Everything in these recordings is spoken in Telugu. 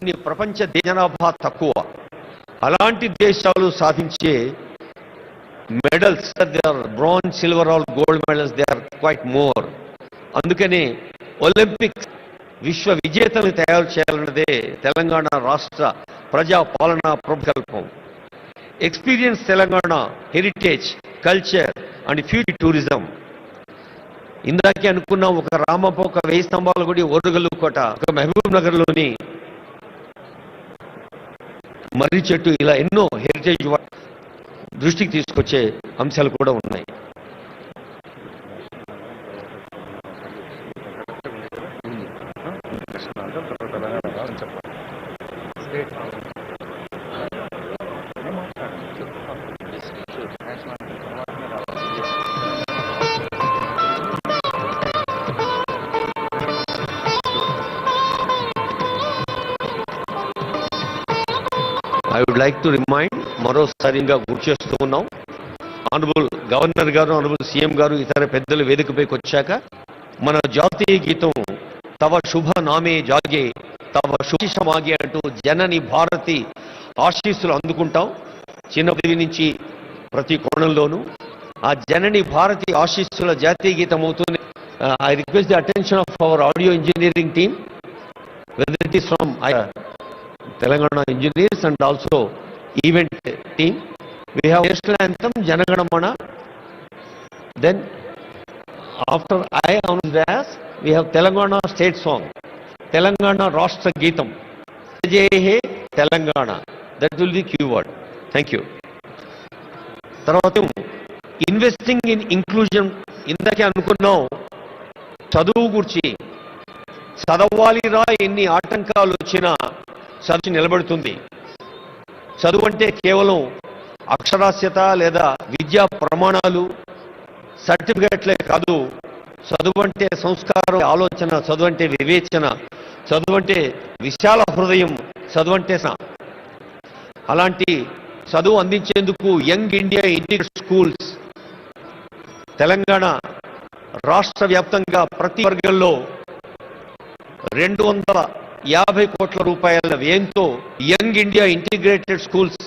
కొన్ని ప్రపంచ జనాభా తక్కువ. అలాంటి దేశాలు సాధించే medals, they are bronze, silver or gold medals, they are quite more. అందుకని ఒలింపిక్స్ విశ్వ విజేతలను తయారు చేయాలన్నదే తెలంగాణ రాష్ట్ర ప్రజా పాలనా ప్రకల్పం. Experience Telangana heritage, culture and future tourism. ఇందాకే అనుకున్నాం, ఒక రామప్ప, ఒక 1000 స్తంభాల గుడి, ఓరుగల్లు కోట, ఒక మహబూబ్ నగర్లోని మర్రి చెట్టు, ఇలా ఎన్నో హెరిటేజ్ దృష్టికి తీసుకొచ్చే అంశాలు కూడా ఉన్నాయి. I would like to remind, మరోసారిగా గుర్తు చేస్తూ ఉన్నాం, ఆనరబుల్ గవర్నర్ గారు, ఆనరబుల్ సీఎం గారు, ఇతర పెద్దలు వేదికపైకి వచ్చాక మన జాతీయ గీతం తవ శుభ నామే జాగే తవ శుభమాగే అంటూ జనని భారతి ఆశీస్సులు అందుకుంటాం. చిన్నది నుంచి ప్రతి కోణంలోనూ ఆ జనని భారతి ఆశీస్సుల జాతీయ గీతం అవుతుంది. I request the attention of our audio engineering team, whether it is from Telangana engineers and also event team. We have national anthem Janaganamana. Then after I announced as, we have Telangana state song, Telangana Rashtra Geetam, Jai He Telangana. That will be keyword. Thank you. తర్వాత ఇన్వెస్టింగ్ ఇన్ ఇంక్లూజన్. ఇందాకే అనుకున్నాం, చదువు గురించి, చదవాలిరా ఎన్ని ఆటంకాలు వచ్చినా చదువు నిలబడుతుంది. చదువు అంటే కేవలం అక్షరాస్యత లేదా విద్యా ప్రమాణాలు, సర్టిఫికెట్లే కాదు. చదువు అంటే సంస్కారం, ఆలోచన, చదువు అంటే వివేచన, చదువు అంటే విశాల హృదయం, చదువు అంటే అలాంటి చదువు అందించేందుకు young India integrated schools Telangana రాష్ట్ర వ్యాప్తంగా ప్రతి వర్గంలో 250 కోట్ల రూపాయల వ్యయంతో young India integrated schools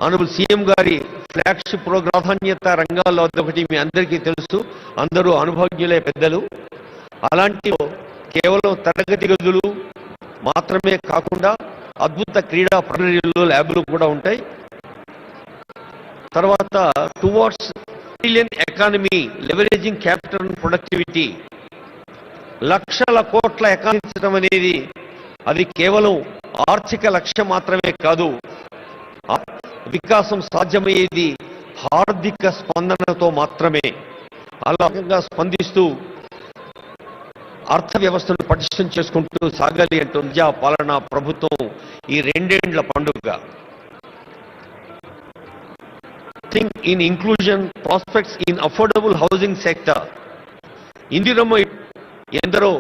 honourable CM గారి ఫ్లాగ్షిప్ ప్రోగ్రామ్ ప్రాధాన్యత రంగాల్లో ఒకటి మీ అందరికీ తెలుసు, అందరూ అనుభవజ్ఞులే పెద్దలు. అలాంటి కేవలం తరగతి గదులు మాత్రమే కాకుండా అద్భుత క్రీడా ప్రదర్శనలు, ల్యాబ్లు కూడా ఉంటాయి. తర్వాత towards trillion economy leveraging capital and productivity, లక్షల కోట్ల ఎకానమించడం అనేది అది కేవలం ఆర్థిక లక్ష్యం మాత్రమే కాదు. వికాసం సాధ్యమయ్యేది హార్దిక స్పందనతో మాత్రమే. అలాగా స్పందిస్తూ అర్థ వ్యవస్థను పటిష్టం చేసుకుంటూ సాగాలి అంటూ ప్రజా పాలన ప్రభుత్వం ఈ 2 ఏండ్ల పండుగ. Think in inclusion prospects in affordable housing sector. Indiramma ఎందరో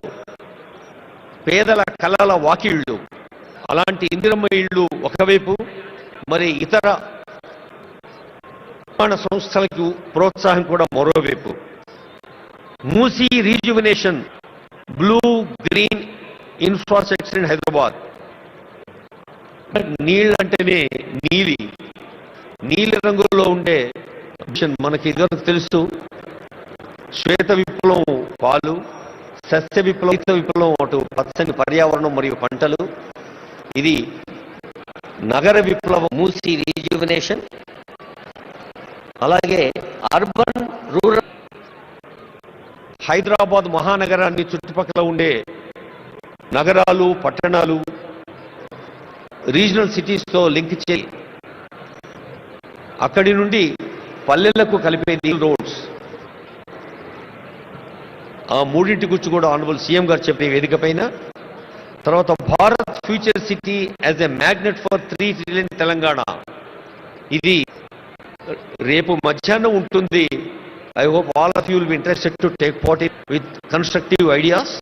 పేదల కళల వాకిళ్ళు. అలాంటి ఇందిరమ్మ ఇళ్ళు ఒకవైపు, మరి ఇతర నిర్మాణ సంస్థలకు ప్రోత్సాహం కూడా మరోవైపు. Musi rejuvenation, blue green infrastructure in Hyderabad. నీళ్ళంటేనే నీలి రంగులో ఉండే మనకి ఇదివరకు తెలుసు. శ్వేత విప్లవం పాలు, సస్య విప్లవం అటు పచ్చని పర్యావరణం మరియు పంటలు. ఇది నగర విప్లవం, మూసీ రీజువినేషన్. అలాగే అర్బన్ రూరల్ హైదరాబాద్ మహానగరాన్ని చుట్టుపక్కల ఉండే నగరాలు, పట్టణాలు, రీజనల్ సిటీస్తో లింక్ చేసి అక్కడి నుండి పల్లెలకు కలిపే రోడ్స్. ఆ మూడింటి గురించి కూడా ఆనరబుల్ సీఎం గారు చెప్పే వేదిక పైన. తర్వాత Bharat future city as a magnet for 3 trillion Telangana. ఇది రేపు మధ్యాహ్నం ఉంటుంది. I hope all of you will be interested to take part with constructive ideas.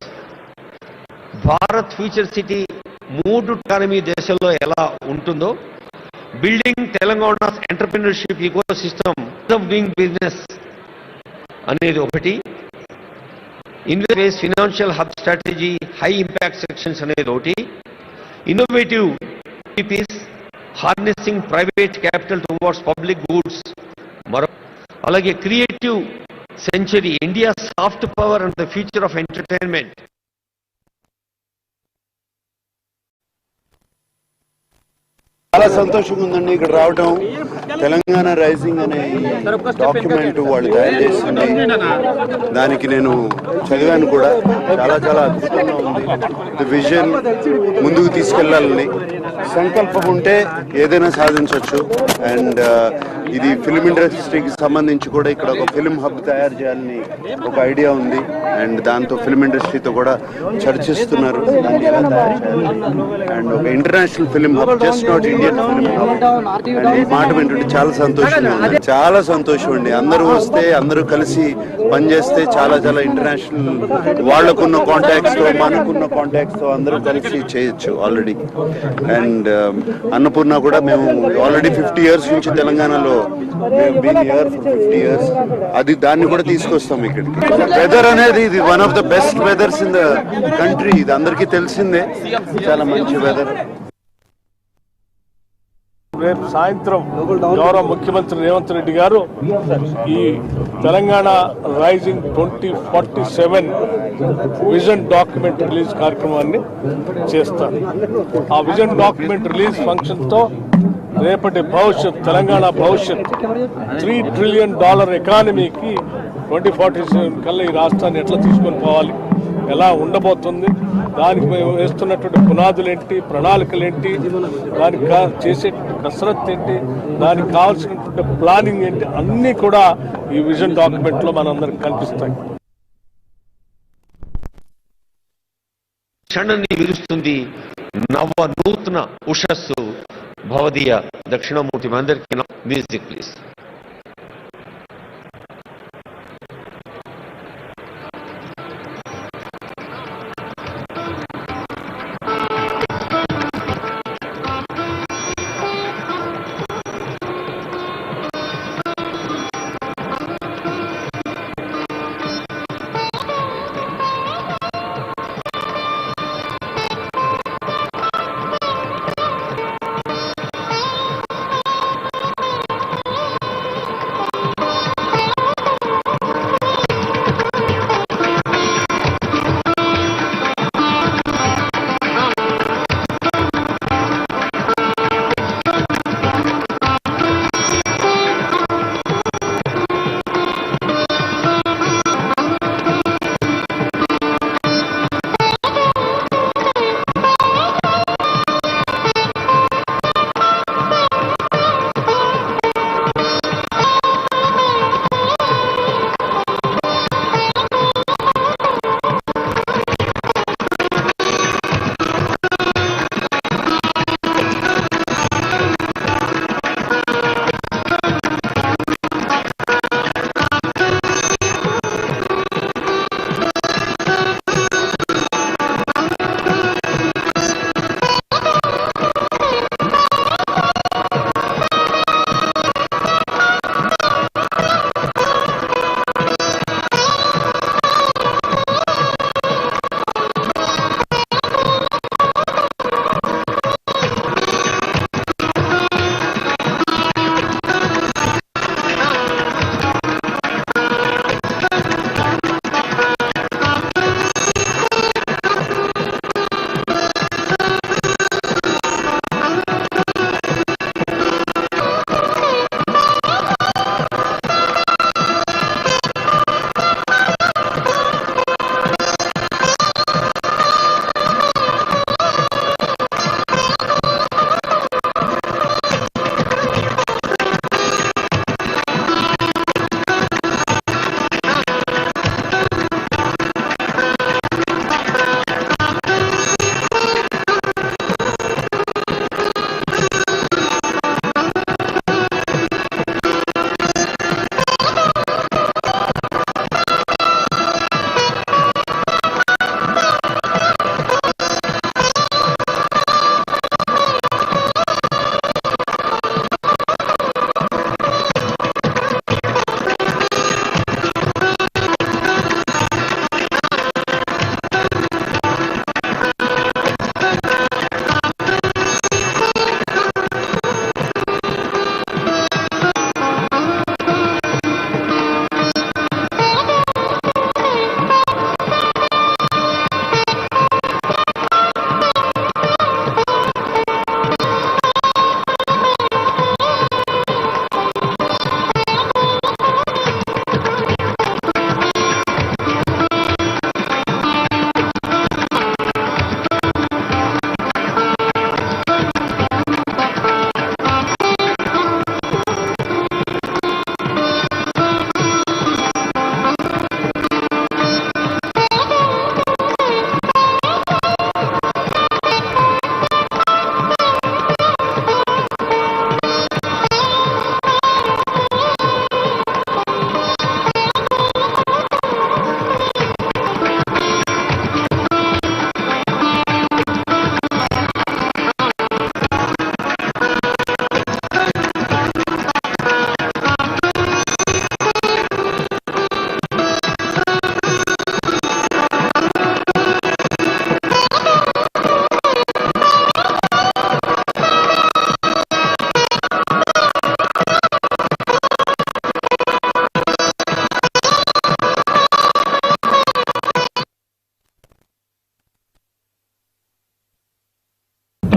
Bharat future city 3 economy దేశంలో ఎలా ఉంటుందో, building Telangana entrepreneurship ecosystem of doing business అనేది ఒకటి, invest financial hub strategy, high impact sections అనేది ఒకటి, Innovative PPPs, harnessing private capital towards public goods. అలాగే creative century, India soft power and the future of entertainment. చాలా సంతోషంగా ఉందండి ఇక్కడ రావటం. తెలంగాణ రైజింగ్ అనే డాక్యుమెంట్ వాళ్ళు తయారు చేసింది, దానికి నేను చదివాను కూడా. చాలా చాలా అద్భుతంగా ఉంది. ది విజన్ ముందుకు తీసుకెళ్లాలని సంకల్పం ఉంటే ఏదైనా సాధించవచ్చు. అండ్ ఇది ఫిల్మ్ ఇండస్ట్రీకి సంబంధించి కూడా ఇక్కడ ఒక ఫిల్మ్ హబ్ తయారు చేయాలని ఒక ఐడియా ఉంది. అండ్ దాంతో ఫిల్మ్ ఇండస్ట్రీతో కూడా చర్చిస్తున్నారు దాన్ని ఎలా తయారు చేయాలి. అండ్ ఒక international film hub, just not Indian film hub. And ఈ మాట వింటుంటే చాలా సంతోషంగా ఉంది. చాలా సంతోషం అండి. అందరూ వస్తే, అందరూ కలిసి పనిచేస్తే చాలా చాలా ఇంటర్నేషనల్, వాళ్ళకున్న కాంటాక్ట్స్ తో మనకున్న కాంటాక్ట్స్ తో అందరూ కలిసి చేయొచ్చు ఆల్రెడీ. అండ్ అన్నపూర్ణ కూడా మేము ఆల్రెడీ 50 years నుంచి తెలంగాణలో ఇయర్ 50 years, అది దాన్ని కూడా తీసుకొస్తాం ఇక్కడికి. వెదర్ అనేది ఇది one of the best weathers in the country, ఇది అందరికీ తెలిసిందే. చాలా మంచి వెదర్. రేపు సాయంత్రం గౌరవ ముఖ్యమంత్రి రేవంత్ రెడ్డి గారు ఈ Telangana rising 2047 vision document release కార్యక్రమాన్ని చేస్తారు. ఆ విజన్ డాక్యుమెంట్ రిలీజ్ ఫంక్షన్తో రేపటి భవిష్యత్, తెలంగాణ భవిష్యత్, $3 trillion ఎకానమీకి 2047 కల్లా ఈ రాష్ట్రాన్ని ఎట్లా తీసుకొని పోవాలి, ఎలా ఉండబోతుంది, దానికి మేము వేస్తున్నటువంటి పునాదులు ఏంటి, ప్రణాళికలు ఏంటి, దానికి చేసే కసరత్తు ఏంటి, దానికి కావాల్సినటువంటి ప్లానింగ్ ఏంటి, అన్నీ కూడా ఈ విజన్ డాక్యుమెంట్లో మనందరికి కనిపిస్తాయి. క్షణాన్ని విరుస్తుంది నవ నూతన ఉషస్సు భవదీయ దక్షిణామూర్తి. అందరికీ మ్యూజిక్ ప్లీజ్.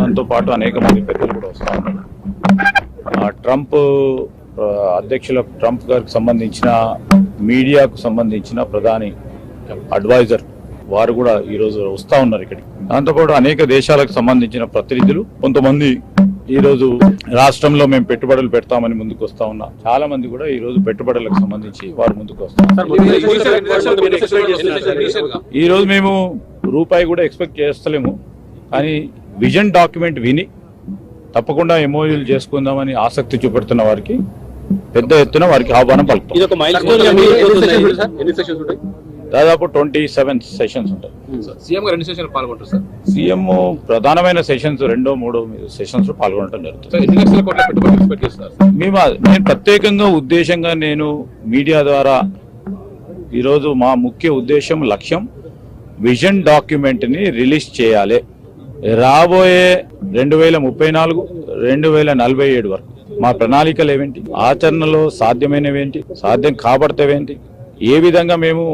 దాంతో పాటు అనేక మంది పెద్దలు కూడా వస్తూ ఉన్నారు. ట్రంప్ అధ్యక్షుల ట్రంప్ గారికి సంబంధించిన మీడియాకు సంబంధించిన ప్రధాని అడ్వైజర్ వారు కూడా ఈరోజు వస్తూ ఉన్నారు ఇక్కడికి. దాంతోపాటు అనేక దేశాలకు సంబంధించిన ప్రతినిధులు కొంతమంది ఈ రోజు రాష్ట్రంలో మేము పెట్టుబడులు పెడతామని ముందుకు వస్తా ఉన్నాం. చాలా మంది కూడా ఈ రోజు పెట్టుబడులకు సంబంధించి వారు ముందుకు వస్తారు. ఈ రోజు మేము రూపాయి కూడా ఎక్స్పెక్ట్ చేస్తలేము, కానీ విజన్ డాక్యుమెంట్ విని తప్పకుండా ఎంఓయూలు చేసుకుందామని ఆసక్తి చూపెడుతున్న వారికి పెద్ద ఎత్తున వారికి ఆహ్వానం పలుకుతాం. దాదాపు 27 సెషన్స్ ఉంటాయి. సీఎం ప్రధానమైన సెషన్స్ 2-3 సెషన్స్ లో పాల్గొనడం జరుగుతుంది. నేను ప్రత్యేకంగా ఉద్దేశంగా నేను మీడియా ద్వారా ఈరోజు మా ముఖ్య ఉద్దేశం లక్ష్యం విజన్ డాక్యుమెంట్ ని రిలీజ్ చేయాలి. రాబోయే 2034, 2047 వరకు మా ప్రణాళికలు ఏవేంటి, ఆచరణలో సాధ్యమైనవేంటి, సాధ్యం కాబడతావేంటి, ఏ విధంగా మేము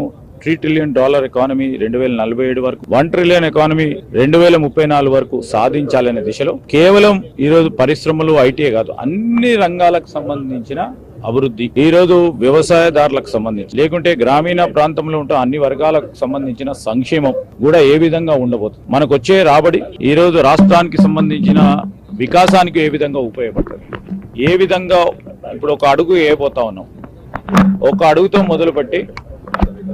$3 ట్రిలియన్ ఎకానమీ 2047 వరకు, 1 ట్రిలియన్ ఎకానమీ 2034 వరకు సాధించాలనే దిశలో కేవలం ఈరోజు పరిశ్రమలు ఐటీ కాదు, అన్ని రంగాలకు సంబంధించిన అభివృద్ధి, ఈ రోజు వ్యవసాయదారులకు సంబంధించి లేకుంటే గ్రామీణ ప్రాంతంలో ఉంటే అన్ని వర్గాలకు సంబంధించిన సంక్షేమం కూడా ఏ విధంగా ఉండబోతుంది, మనకు వచ్చే రాబడి ఈ రోజు రాష్ట్రానికి సంబంధించిన వికాసానికి ఏ విధంగా ఉపయోగపడుతుంది, ఏ విధంగా ఇప్పుడు ఒక అడుగు వేయబోతా ఉన్నాం. ఒక అడుగుతో మొదలుపెట్టి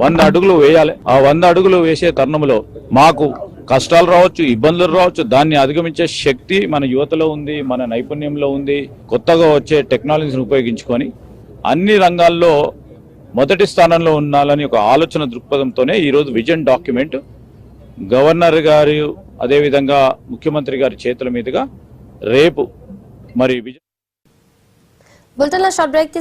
100 అడుగులు వేయాలి. ఆ 100 అడుగులు వేసే తరుణంలో మాకు కష్టాలు రావచ్చు, ఇబ్బందులు రావచ్చు, దాన్ని అధిగమించే శక్తి మన యువతలో ఉంది, మన నైపుణ్యంలో ఉంది. కొత్తగా వచ్చే టెక్నాలజీని ఉపయోగించుకొని అన్ని రంగాల్లో మొదటి స్థానంలో ఉండాలని ఒక ఆలోచన దృక్పథంతోనే ఈరోజు విజన్ డాక్యుమెంట్ గవర్నర్ గారు అదేవిధంగా ముఖ్యమంత్రి గారి చేతుల మీదుగా రేపు మరి బులెటిన్లో షార్ట్ బ్రేక్